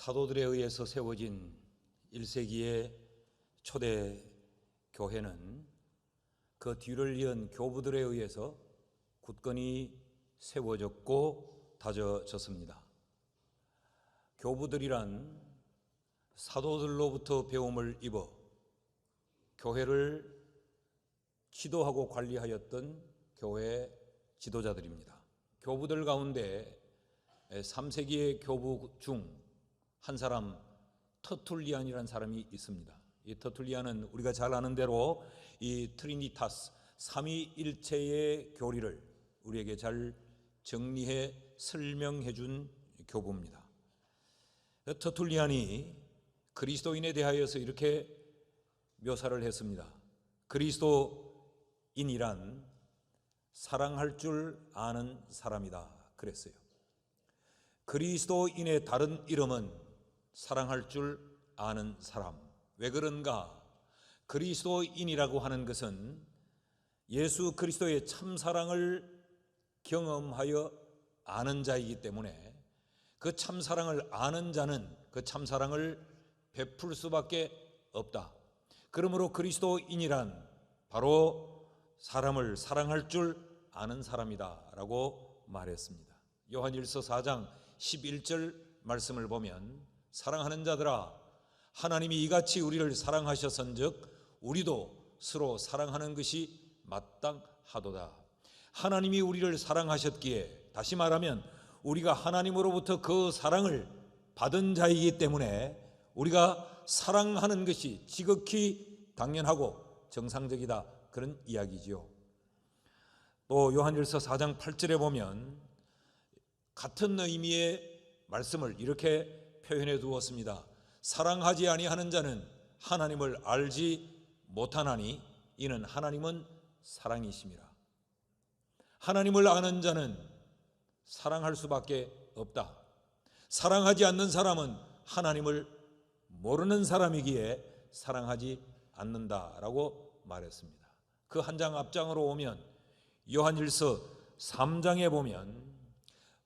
사도들에 의해서 세워진 1세기의 초대 교회는 그 뒤를 이은 교부들에 의해서 굳건히 세워졌고 다져졌습니다. 교부들이란 사도들로부터 배움을 입어 교회를 지도하고 관리하였던 교회 지도자들입니다. 교부들 가운데 3세기의 교부 중 한 사람, 터툴리안이라는 사람이 있습니다. 이 터툴리안은 우리가 잘 아는 대로 이 트리니타스, 삼위일체의 교리를 우리에게 잘 정리해 설명해 준 교부입니다. 터툴리안이 그리스도인에 대하여서 이렇게 묘사를 했습니다. 그리스도인이란 사랑할 줄 아는 사람이다 그랬어요. 그리스도인의 다른 이름은 사랑할 줄 아는 사람. 왜 그런가? 그리스도인이라고 하는 것은 예수 그리스도의 참사랑을 경험하여 아는 자이기 때문에 그 참사랑을 아는 자는 그 참사랑을 베풀 수밖에 없다. 그러므로 그리스도인이란 바로 사람을 사랑할 줄 아는 사람이다 라고 말했습니다. 요한일서 4장 11절 말씀을 보면 사랑하는 자들아, 하나님이 이같이 우리를 사랑하셨은즉 우리도 서로 사랑하는 것이 마땅하도다. 하나님이 우리를 사랑하셨기에, 다시 말하면 우리가 하나님으로부터 그 사랑을 받은 자이기 때문에 우리가 사랑하는 것이 지극히 당연하고 정상적이다, 그런 이야기지요. 또 요한일서 4장 8절에 보면 같은 의미의 말씀을 이렇게 표현해 두었습니다. 사랑하지 아니하는 자는 하나님을 알지 못하나니 이는 하나님은 사랑이심이라. 하나님을 아는 자는 사랑할 수밖에 없다. 사랑하지 않는 사람은 하나님을 모르는 사람이기에 사랑하지 않는다라고 말했습니다. 그 한 장 앞장으로 오면 요한일서 3장에 보면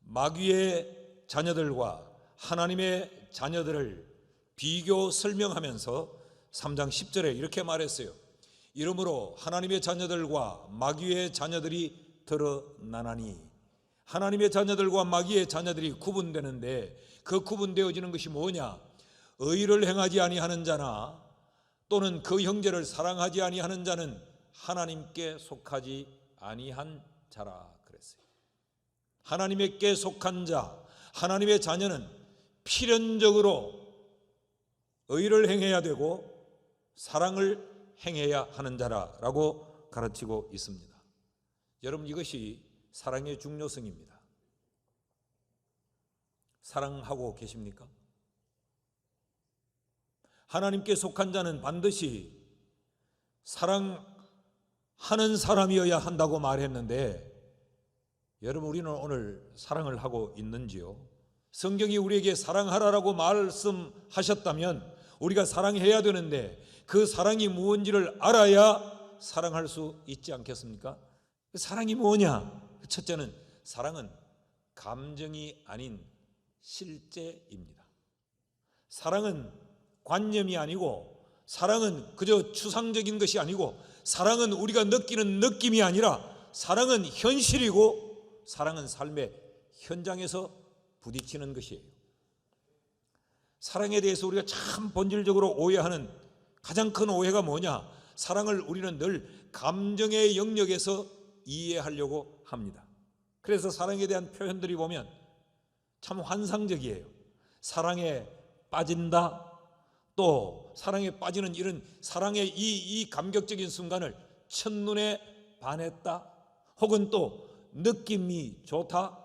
마귀의 자녀들과 하나님의 자녀들을 비교 설명하면서 3장 10절에 이렇게 말했어요. 이러므로 하나님의 자녀들과 마귀의 자녀들이 드러나나니, 하나님의 자녀들과 마귀의 자녀들이 구분되는데 그 구분되어지는 것이 뭐냐? 의를 행하지 아니하는 자나 또는 그 형제를 사랑하지 아니하는 자는 하나님께 속하지 아니한 자라 그랬어요. 하나님께 속한 자, 하나님의 자녀는 필연적으로 의를 행해야 되고 사랑을 행해야 하는 자라고 가르치고 있습니다. 여러분, 이것이 사랑의 중요성입니다. 사랑하고 계십니까? 하나님께 속한 자는 반드시 사랑하는 사람이어야 한다고 말했는데 여러분, 우리는 오늘 사랑을 하고 있는지요? 성경이 우리에게 사랑하라라고 말씀하셨다면 우리가 사랑해야 되는데 그 사랑이 무엇인지를 알아야 사랑할 수 있지 않겠습니까? 사랑이 뭐냐? 첫째는 사랑은 감정이 아닌 실제입니다. 사랑은 관념이 아니고 사랑은 그저 추상적인 것이 아니고 사랑은 우리가 느끼는 느낌이 아니라 사랑은 현실이고 사랑은 삶의 현장에서 부딪히는 것이에요. 사랑에 대해서 우리가 참 본질적으로 오해하는 가장 큰 오해가 뭐냐? 사랑을 우리는 늘 감정의 영역에서 이해하려고 합니다. 그래서 사랑에 대한 표현들이 보면 참 환상적이에요. 사랑에 빠진다, 또 사랑에 빠지는 이런 사랑의 이 감격적인 순간을 첫눈에 반했다, 혹은 또 느낌이 좋다,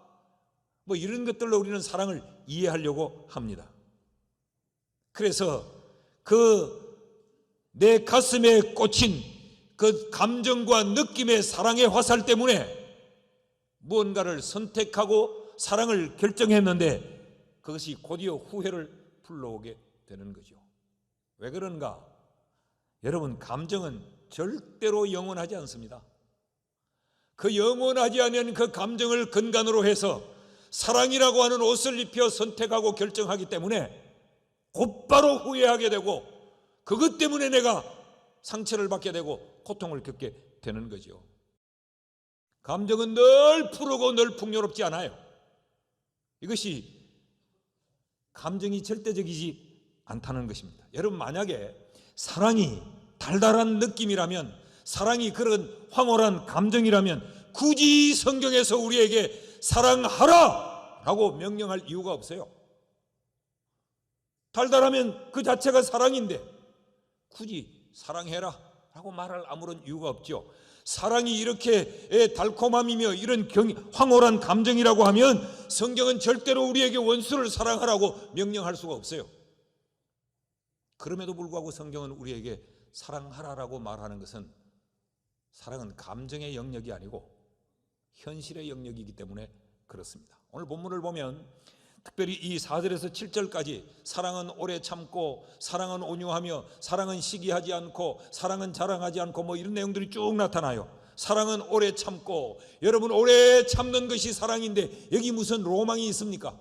뭐 이런 것들로 우리는 사랑을 이해하려고 합니다. 그래서 그 내 가슴에 꽂힌 그 감정과 느낌의 사랑의 화살 때문에 무언가를 선택하고 사랑을 결정했는데 그것이 곧이어 후회를 불러오게 되는 거죠. 왜 그런가? 여러분, 감정은 절대로 영원하지 않습니다. 그 영원하지 않은 그 감정을 근간으로 해서 사랑이라고 하는 옷을 입혀 선택하고 결정하기 때문에 곧바로 후회하게 되고 그것 때문에 내가 상처를 받게 되고 고통을 겪게 되는 거죠. 감정은 늘 푸르고 늘 풍요롭지 않아요. 이것이 감정이 절대적이지 않다는 것입니다. 여러분, 만약에 사랑이 달달한 느낌이라면, 사랑이 그런 황홀한 감정이라면 굳이 성경에서 우리에게 사랑하라 라고 명령할 이유가 없어요. 달달하면 그 자체가 사랑인데 굳이 사랑해라 라고 말할 아무런 이유가 없죠. 사랑이 이렇게 달콤함이며 이런 황홀한 감정이라고 하면 성경은 절대로 우리에게 원수를 사랑하라고 명령할 수가 없어요. 그럼에도 불구하고 성경은 우리에게 사랑하라라고 말하는 것은, 사랑은 감정의 영역이 아니고 현실의 영역이기 때문에 그렇습니다. 오늘 본문을 보면 특별히 이 4절에서 7절까지 사랑은 오래 참고, 사랑은 온유하며, 사랑은 시기하지 않고, 사랑은 자랑하지 않고, 뭐 이런 내용들이 쭉 나타나요. 사랑은 오래 참고, 여러분, 오래 참는 것이 사랑인데 여기 무슨 로망이 있습니까?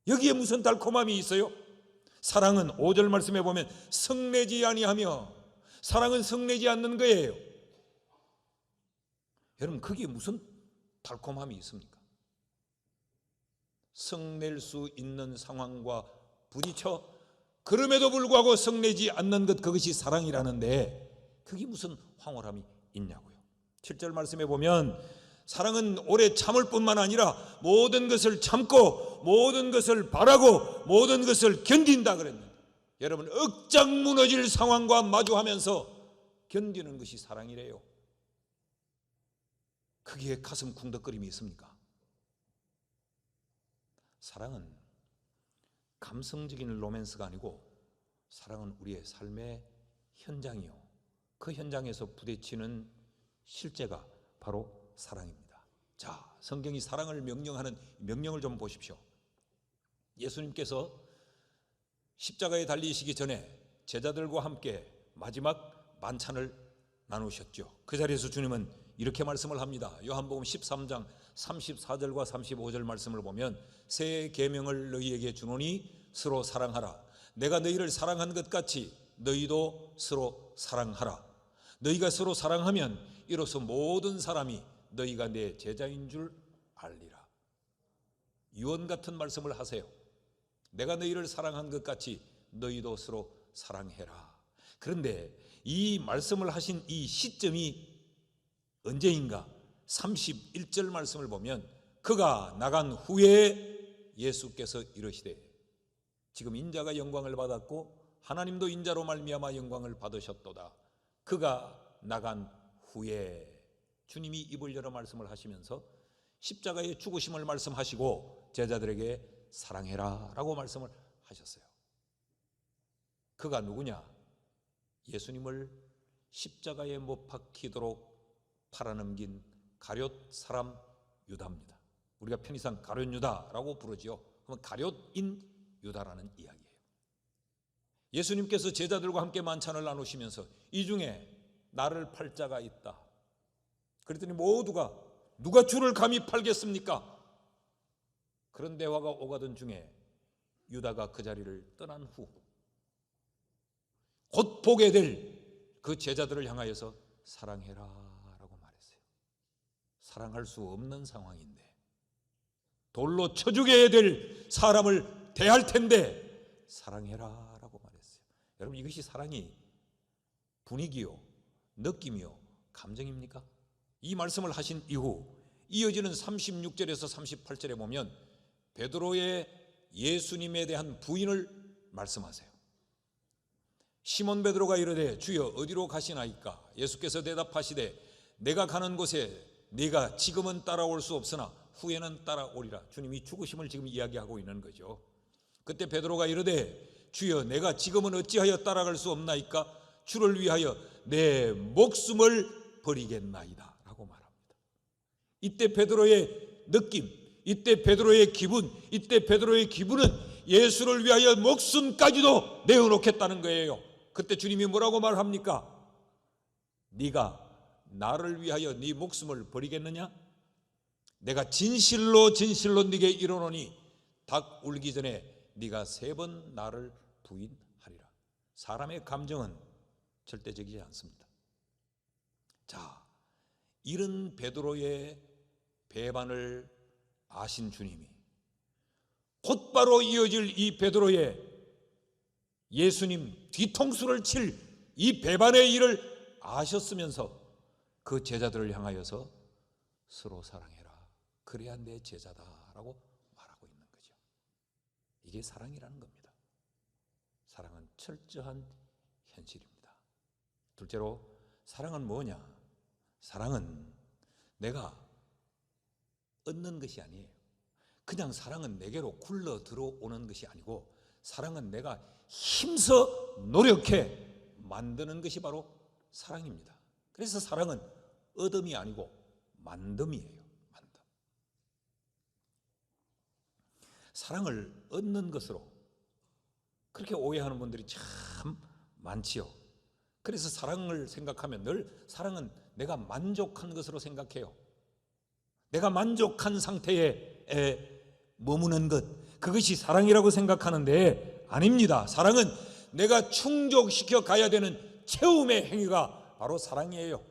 여기에 무슨 달콤함이 있어요? 사랑은 5절 말씀에 보면 성내지 아니하며, 사랑은 성내지 않는 거예요. 여러분, 거기에 무슨 달콤함이 있습니까? 성낼 수 있는 상황과 부딪혀 그럼에도 불구하고 성내지 않는 것, 그것이 사랑이라는데 그게 무슨 황홀함이 있냐고요. 7절 말씀에 보면 사랑은 오래 참을 뿐만 아니라 모든 것을 참고 모든 것을 바라고 모든 것을 견딘다 그랬는데, 여러분, 억장 무너질 상황과 마주하면서 견디는 것이 사랑이래요. 거기에 가슴 쿵덕거림이 있습니까? 사랑은 감성적인 로맨스가 아니고 사랑은 우리의 삶의 현장이요, 그 현장에서 부딪히는 실제가 바로 사랑입니다. 자, 성경이 사랑을 명령하는 명령을 좀 보십시오. 예수님께서 십자가에 달리시기 전에 제자들과 함께 마지막 만찬을 나누셨죠. 그 자리에서 주님은 이렇게 말씀을 합니다. 요한복음 13장 34절과 35절 말씀을 보면 새 계명을 너희에게 주노니 서로 사랑하라. 내가 너희를 사랑한 것 같이 너희도 서로 사랑하라. 너희가 서로 사랑하면 이로써 모든 사람이 너희가 내 제자인 줄 알리라. 유언 같은 말씀을 하세요. 내가 너희를 사랑한 것 같이 너희도 서로 사랑해라. 그런데 이 말씀을 하신 이 시점이 언제인가? 31절 말씀을 보면 그가 나간 후에 예수께서 이르시되, 지금 인자가 영광을 받았고 하나님도 인자로 말미암아 영광을 받으셨도다. 그가 나간 후에 주님이 입을 열어 말씀을 하시면서 십자가의 죽으심을 말씀하시고 제자들에게 사랑해라 라고 말씀을 하셨어요. 그가 누구냐? 예수님을 십자가에 못 박히도록 팔아넘긴 가룟 사람 유다입니다. 우리가 편의상 가룟 유다라고 부르지요. 그러면 가룟인 유다라는 이야기예요. 예수님께서 제자들과 함께 만찬을 나누시면서 이 중에 나를 팔 자가 있다. 그랬더니 모두가 누가 주를 감히 팔겠습니까? 그런 대화가 오가던 중에 유다가 그 자리를 떠난 후 곧 보게 될 그 제자들을 향하여서 사랑해라 라고 말했어요. 사랑할 수 없는 상황인데, 돌로 쳐 죽여야 될 사람을 대할 텐데 사랑해라 라고 말했어요. 여러분, 이것이 사랑이 분위기요, 느낌이요, 감정입니까? 이 말씀을 하신 이후 이어지는 36절에서 38절에 보면 베드로의 예수님에 대한 부인을 말씀하세요. 시몬 베드로가 이르되 주여 어디로 가시나이까? 예수께서 대답하시되 내가 가는 곳에 네가 지금은 따라올 수 없으나 후에는 따라오리라. 주님이 죽으심을 지금 이야기하고 있는 거죠. 그때 베드로가 이르되 주여 내가 지금은 어찌하여 따라갈 수 없나이까? 주를 위하여 내 목숨을 버리겠나이다 라고 말합니다. 이때 베드로의 느낌, 이때 베드로의 기분, 이때 베드로의 기분은 예수를 위하여 목숨까지도 내어놓겠다는 거예요. 그때 주님이 뭐라고 말합니까? 네가 나를 위하여 네 목숨을 버리겠느냐? 내가 진실로 진실로 네게 이르노니 닭 울기 전에 네가 3번 나를 부인하리라. 사람의 감정은 절대적이지 않습니다. 자, 이런 베드로의 배반을 아신 주님이 곧바로 이어질 이 베드로의 예수님 뒤통수를 칠 이 배반의 일을 아셨으면서 그 제자들을 향하여서 서로 사랑해라, 그래야 내 제자다라고 말하고 있는 거죠. 이게 사랑이라는 겁니다. 사랑은 철저한 현실입니다. 둘째로, 사랑은 뭐냐? 사랑은 내가 얻는 것이 아니에요. 그냥 사랑은 내게로 굴러 들어오는 것이 아니고, 사랑은 내가 힘써 노력해 만드는 것이 바로 사랑입니다. 그래서 사랑은 얻음이 아니고 만듦이에요. 만듦. 사랑을 얻는 것으로 그렇게 오해하는 분들이 참 많지요. 그래서 사랑을 생각하면 늘 사랑은 내가 만족한 것으로 생각해요. 내가 만족한 상태에 머무는 것, 그것이 사랑이라고 생각하는데 아닙니다. 사랑은 내가 충족시켜 가야 되는 채움의 행위가 바로 사랑이에요.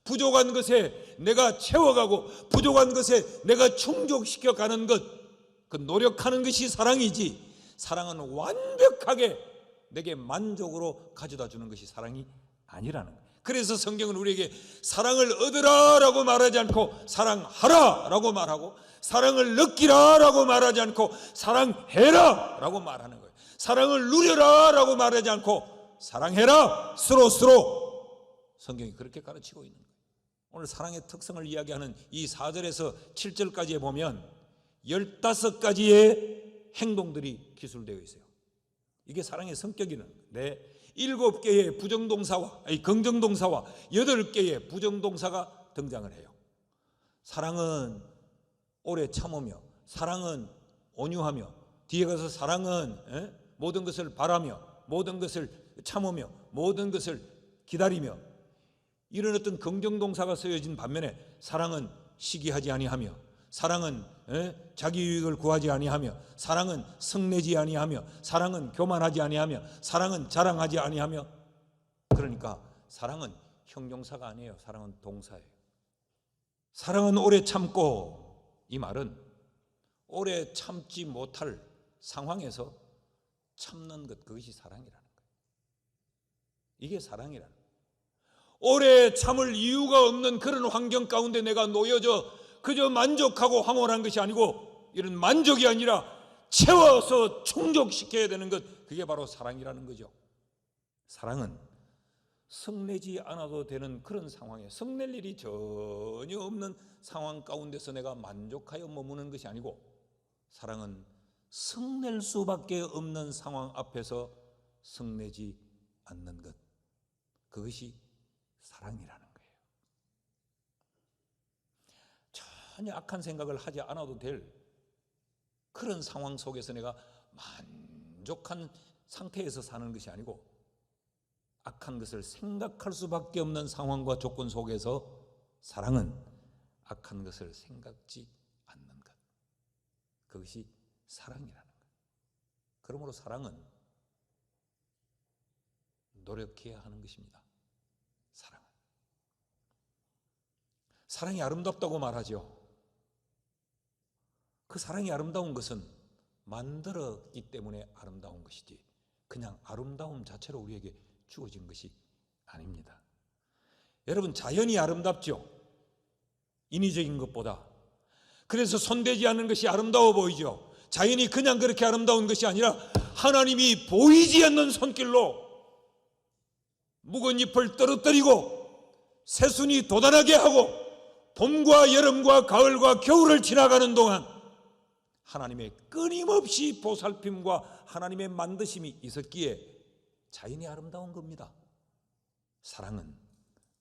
부족한 것에 내가 채워가고 부족한 것에 내가 충족시켜 가는 것, 그 노력하는 것이 사랑이지, 사랑은 완벽하게 내게 만족으로 가져다 주는 것이 사랑이 아니라는 거예요. 그래서 성경은 우리에게 사랑을 얻으라 라고 말하지 않고 사랑하라 라고 말하고, 사랑을 느끼라 라고 말하지 않고 사랑해라 라고 말하는 거예요. 사랑을 누려라 라고 말하지 않고 사랑해라, 서로 성경이 그렇게 가르치고 있는 거예요. 오늘 사랑의 특성을 이야기하는 이 4절에서 7절까지에 보면 15가지의 행동들이 기술되어 있어요. 이게 사랑의 성격이는데 7개의 부정동사와 긍정동사와 8개의 부정동사가 등장을 해요. 사랑은 오래 참으며, 사랑은 온유하며, 뒤에 가서 사랑은 모든 것을 바라며, 모든 것을 참으며, 모든 것을 기다리며, 이런 어떤 긍정동사가 쓰여진 반면에 사랑은 시기하지 아니하며, 사랑은 자기 유익을 구하지 아니하며, 사랑은 성내지 아니하며, 사랑은 교만하지 아니하며, 사랑은 자랑하지 아니하며. 그러니까 사랑은 형용사가 아니에요. 사랑은 동사예요. 사랑은 오래 참고, 이 말은 오래 참지 못할 상황에서 참는 것, 그것이 사랑이라는 거예요. 이게 사랑이라는 거예요. 오래 참을 이유가 없는 그런 환경 가운데 내가 놓여져 그저 만족하고 황홀한 것이 아니고, 이런 만족이 아니라 채워서 충족시켜야 되는 것, 그게 바로 사랑이라는 거죠. 사랑은 성내지 않아도 되는 그런 상황에, 성낼 일이 전혀 없는 상황 가운데서 내가 만족하여 머무는 것이 아니고, 사랑은 성낼 수밖에 없는 상황 앞에서 성내지 않는 것, 그것이 사랑이라는 거예요. 전혀 악한 생각을 하지 않아도 될 그런 상황 속에서 내가 만족한 상태에서 사는 것이 아니고, 악한 것을 생각할 수밖에 없는 상황과 조건 속에서 사랑은 악한 것을 생각지 않는 것, 그것이 사랑이라는 것. 그러므로 사랑은 노력해야 하는 것입니다. 사랑이 아름답다고 말하죠. 그 사랑이 아름다운 것은 만들었기 때문에 아름다운 것이지, 그냥 아름다움 자체로 우리에게 주어진 것이 아닙니다. 여러분, 자연이 아름답죠. 인위적인 것보다. 그래서 손대지 않는 것이 아름다워 보이죠. 자연이 그냥 그렇게 아름다운 것이 아니라 하나님이 보이지 않는 손길로 묵은 잎을 떨어뜨리고 새순이 돋아나게 하고, 봄과 여름과 가을과 겨울을 지나가는 동안 하나님의 끊임없이 보살핌과 하나님의 만드심이 있었기에 자연이 아름다운 겁니다. 사랑은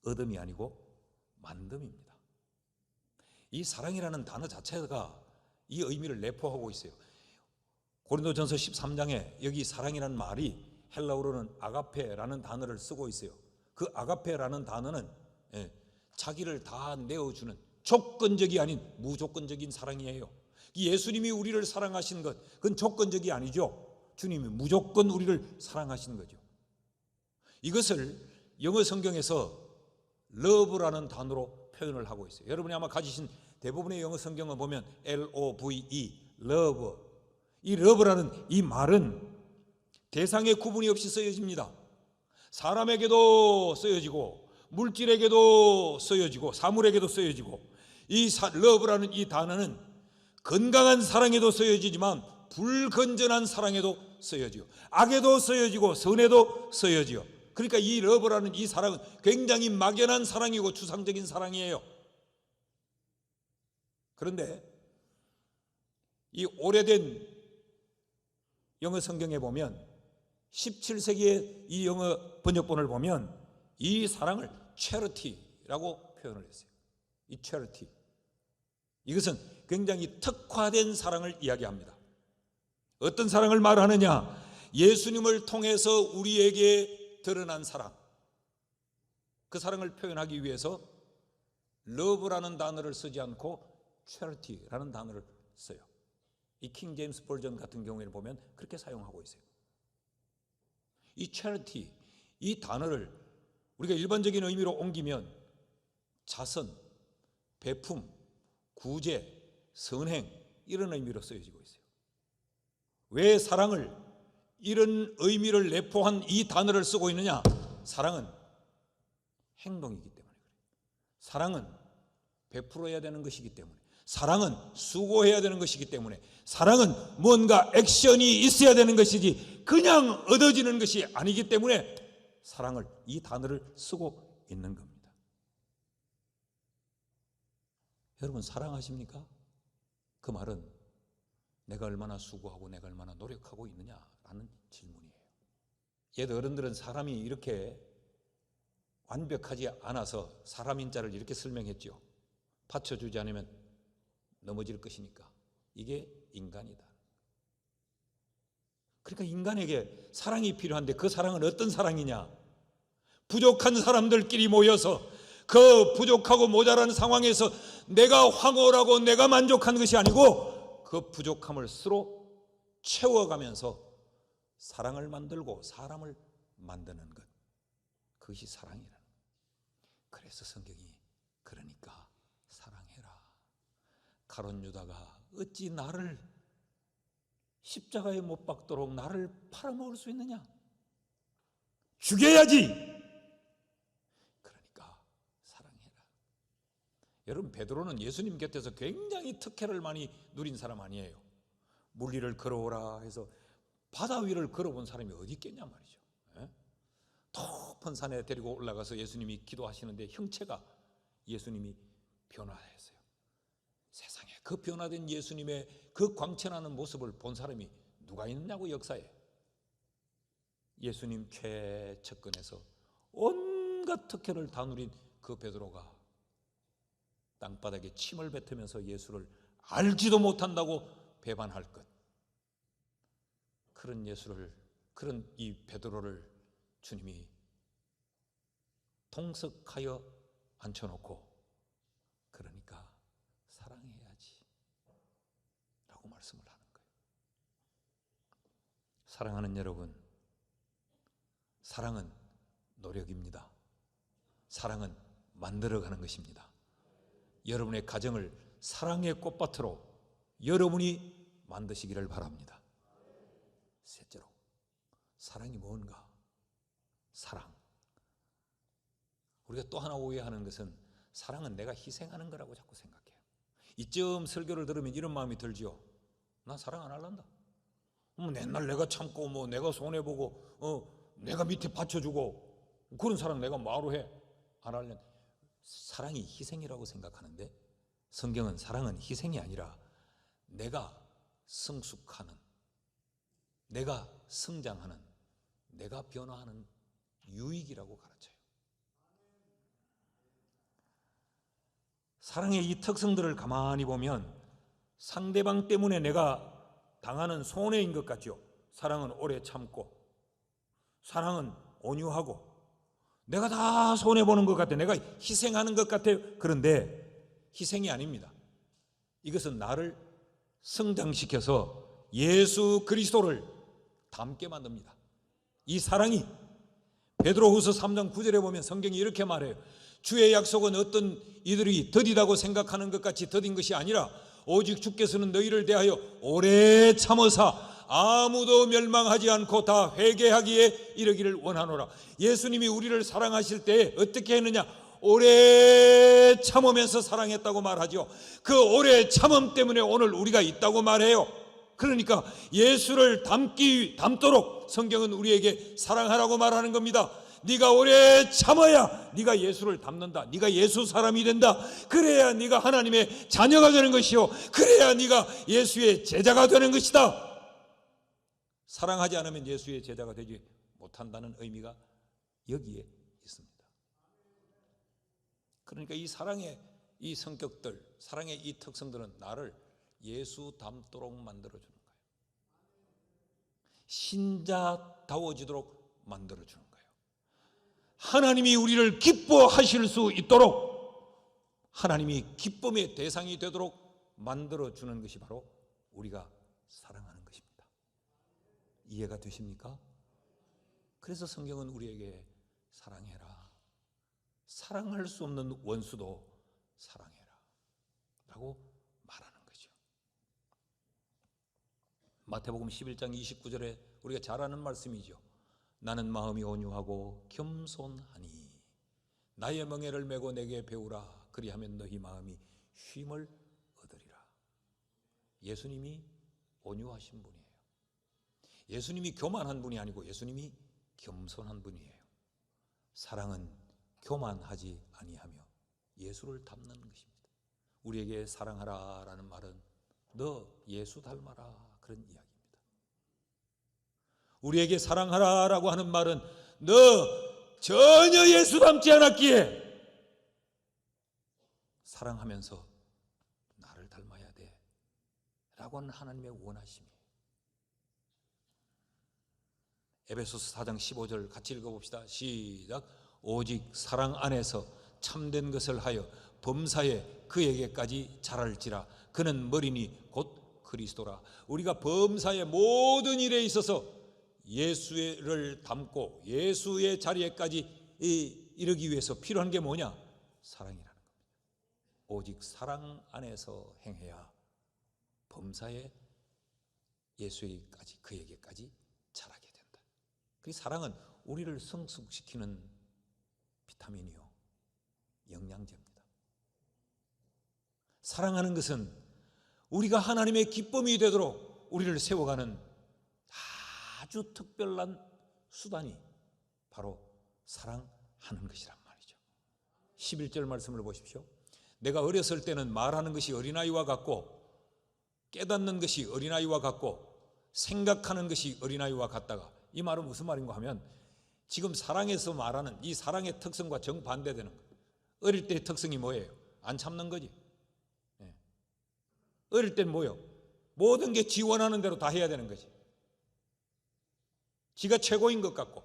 얻음이 아니고 만듦입니다. 이 사랑이라는 단어 자체가 이 의미를 내포하고 있어요. 고린도전서 13장에 여기 사랑이라는 말이 헬라어로는 아가페라는 단어를 쓰고 있어요. 그 아가페라는 단어는 자기를 다 내어주는 조건적이 아닌 무조건적인 사랑이에요. 예수님이 우리를 사랑하신 것, 그건 조건적이 아니죠. 주님이 무조건 우리를 사랑하신 거죠. 이것을 영어 성경에서 love라는 단어로 표현을 하고 있어요. 여러분이 아마 가지신 대부분의 영어 성경을 보면 L-O-V-E, love. 이 love라는 이 말은 대상의 구분이 없이 쓰여집니다. 사람에게도 쓰여지고 물질에게도 쓰여지고 사물에게도 쓰여지고, 이 love라는 이 단어는 건강한 사랑에도 쓰여지지만 불건전한 사랑에도 쓰여지고, 악에도 쓰여지고 선에도 쓰여지고. 그러니까 이 love라는 이 사랑은 굉장히 막연한 사랑이고 추상적인 사랑이에요. 그런데 이 오래된 영어 성경에 보면 17세기의 이 영어 번역본을 보면 이 사랑을 charity라고 표현을 했어요. 이 charity, 이것은 굉장히 특화된 사랑을 이야기합니다. 어떤 사랑을 말하느냐? 예수님을 통해서 우리에게 드러난 사랑, 그 사랑을 표현하기 위해서 love라는 단어를 쓰지 않고 charity라는 단어를 써요. 이 킹 제임스 버전 같은 경우에는 보면 그렇게 사용하고 있어요. 이 charity, 이 단어를 우리가 일반적인 의미로 옮기면 자선, 베품, 구제, 선행, 이런 의미로 쓰여지고 있어요. 왜 사랑을 이런 의미를 내포한 이 단어를 쓰고 있느냐? 사랑은 행동이기 때문에 그래요. 사랑은 베풀어야 되는 것이기 때문에, 사랑은 수고해야 되는 것이기 때문에, 사랑은 뭔가 액션이 있어야 되는 것이지 그냥 얻어지는 것이 아니기 때문에 사랑을, 이 단어를 쓰고 있는 겁니다. 여러분 사랑하십니까? 그 말은 내가 얼마나 수고하고 내가 얼마나 노력하고 있느냐라는 질문이에요. 옛 어른들은 사람이 이렇게 완벽하지 않아서 사람인 자를 이렇게 설명했죠. 받쳐주지 않으면 넘어질 것이니까. 이게 인간이다. 그러니까 인간에게 사랑이 필요한데 그 사랑은 어떤 사랑이냐? 부족한 사람들끼리 모여서 그 부족하고 모자란 상황에서 내가 황홀하고 내가 만족한 것이 아니고 그 부족함을 서로 채워가면서 사랑을 만들고 사람을 만드는 것, 그것이 사랑이라는 거예요. 그래서 성경이 그러니까 사랑해라. 가룟 유다가 어찌 나를 십자가에 못 박도록 나를 팔아먹을 수 있느냐? 죽여야지. 그러니까 사랑해라. 여러분 베드로는 예수님 곁에서 굉장히 특혜를 많이 누린 사람 아니에요. 물리를 걸어오라 해서 바다 위를 걸어본 사람이 어디 있겠냐 말이죠. 높은 산에 데리고 올라가서 예수님이 기도하시는데 형체가 예수님이 변화했어요. 세상에 그 변화된 예수님의 그 광채나는 모습을 본 사람이 누가 있느냐고, 역사에. 예수님 최측근에서 온갖 특혜를 다 누린 그 베드로가 땅바닥에 침을 뱉으면서 예수를 알지도 못한다고 배반할 것, 그런 예수를, 그런 이 베드로를 주님이 통석하여 앉혀놓고 그러니까 사랑해야지 라고 말씀을 하는 거예요. 사랑하는 여러분, 사랑은 노력입니다. 사랑은 만들어가는 것입니다. 여러분의 가정을 사랑의 꽃밭으로 여러분이 만드시기를 바랍니다. 셋째로, 사랑이 뭔가? 사랑. 우리가 또 하나 오해하는 것은 사랑은 내가 희생하는 거라고 자꾸 생각해요. 이쯤 설교를 들으면 이런 마음이 들지요. 나 사랑 안 할란다. 맨날 내가 참고 내가 손해보고 내가 밑에 받쳐주고 그런 사랑 내가 뭐하러 해? 안 할래. 사랑이 희생이라고 생각하는데 성경은 사랑은 희생이 아니라 내가 성숙하는, 내가 성장하는, 내가 변화하는 유익이라고 가르쳐요. 사랑의 이 특성들을 가만히 보면 상대방 때문에 내가 당하는 손해인 것 같죠. 사랑은 오래 참고, 사랑은 온유하고, 내가 다 손해보는 것 같아, 내가 희생하는 것 같아. 그런데 희생이 아닙니다. 이것은 나를 성장시켜서 예수 그리스도를 닮게 만듭니다. 이 사랑이 베드로후서 3장 9절에 보면 성경이 이렇게 말해요. 주의 약속은 어떤 이들이 더디다고 생각하는 것 같이 더딘 것이 아니라 오직 주께서는 너희를 대하여 오래 참으사 아무도 멸망하지 않고 다 회개하기에 이르기를 원하노라. 예수님이 우리를 사랑하실 때 어떻게 했느냐? 오래 참으면서 사랑했다고 말하죠. 그 오래 참음 때문에 오늘 우리가 있다고 말해요. 그러니까 예수를 닮도록 성경은 우리에게 사랑하라고 말하는 겁니다. 네가 오래 참아야 네가 예수를 닮는다. 네가 예수 사람이 된다. 그래야 네가 하나님의 자녀가 되는 것이요, 그래야 네가 예수의 제자가 되는 것이다. 사랑하지 않으면 예수의 제자가 되지 못한다는 의미가 여기에 있습니다. 그러니까 이 사랑의 이 성격들, 사랑의 이 특성들은 나를 예수 닮도록 만들어주는 거예요. 신자다워지도록 만들어주는 거예요. 하나님이 우리를 기뻐하실 수 있도록, 하나님이 기쁨의 대상이 되도록 만들어주는 것이 바로 우리가 사랑하는 것입니다. 이해가 되십니까? 그래서 성경은 우리에게 사랑해라, 사랑할 수 없는 원수도 사랑해라 라고 말하는 거죠. 마태복음 11장 29절에 우리가 잘 아는 말씀이죠. 나는 마음이 온유하고 겸손하니 나의 멍에를 메고 내게 배우라. 그리하면 너희 마음이 쉼을 얻으리라. 예수님이 온유하신 분이에요. 예수님이 교만한 분이 아니고 예수님이 겸손한 분이에요. 사랑은 교만하지 아니하며 예수를 닮는 것입니다. 우리에게 사랑하라 라는 말은 너 예수 닮아라 그런 이야기입니다. 우리에게 사랑하라 라고 하는 말은 너 전혀 예수 닮지 않았기에 사랑하면서 나를 닮아야 돼 라고 하는 하나님의 원하심이에요. 에베소서 4장 15절 같이 읽어봅시다. 시작. 오직 사랑 안에서 참된 것을 하여 범사에 그에게까지 자랄지라. 그는 머리니 곧 그리스도라. 우리가 범사의 모든 일에 있어서 예수를 닮고 예수의 자리에까지 이르기 위해서 필요한 게 뭐냐? 사랑이라는 겁니다. 오직 사랑 안에서 행해야 범사에 예수에게까지, 그에게까지 자라게 된다. 그 사랑은 우리를 성숙시키는 비타민이요, 영양제입니다. 사랑하는 것은 우리가 하나님의 기쁨이 되도록 우리를 세워가는 아주 특별한 수단이 바로 사랑하는 것이란 말이죠. 11절 말씀을 보십시오. 내가 어렸을 때는 말하는 것이 어린아이와 같고 깨닫는 것이 어린아이와 같고 생각하는 것이 어린아이와 같다가, 이 말은 무슨 말인가 하면 지금 사랑에서 말하는 이 사랑의 특성과 정반대되는 거예요. 어릴 때의 특성이 뭐예요? 안 참는 거지. 어릴 땐 뭐예요? 모든 게 지 원하는 대로 다 해야 되는 거지. 지가 최고인 것 같고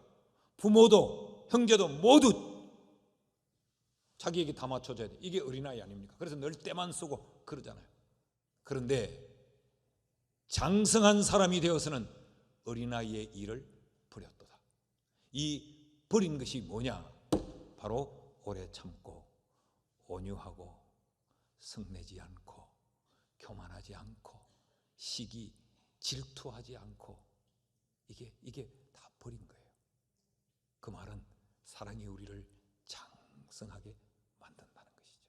부모도 형제도 모두 자기에게 다 맞춰줘야 돼. 이게 어린아이 아닙니까? 그래서 늘 때만 쓰고 그러잖아요. 그런데 장성한 사람이 되어서는 어린아이의 일을 버렸도다. 이 버린 것이 뭐냐? 바로 오래 참고 온유하고 성내지 않고 교만하지 않고 시기 질투하지 않고 이게 다 버린 거예요. 그 말은 사랑이 우리를 장성하게 만든다는 것이죠.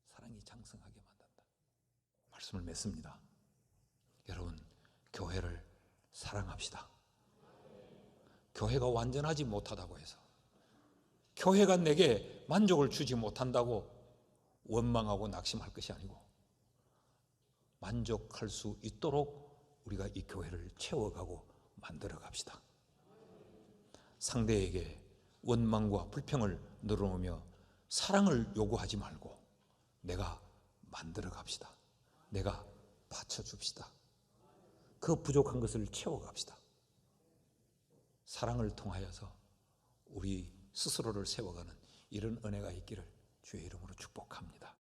사랑이 장성하게 만든다. 말씀을 맺습니다. 여러분, 교회를 사랑합시다. 교회가 완전하지 못하다고 해서, 교회가 내게 만족을 주지 못한다고 원망하고 낙심할 것이 아니고 만족할 수 있도록 우리가 이 교회를 채워가고 만들어 갑시다. 상대에게 원망과 불평을 늘어놓으며 사랑을 요구하지 말고 내가 만들어 갑시다. 내가 받쳐줍시다. 그 부족한 것을 채워갑시다. 사랑을 통하여서 우리 스스로를 세워가는 이런 은혜가 있기를 주의 이름으로 축복합니다.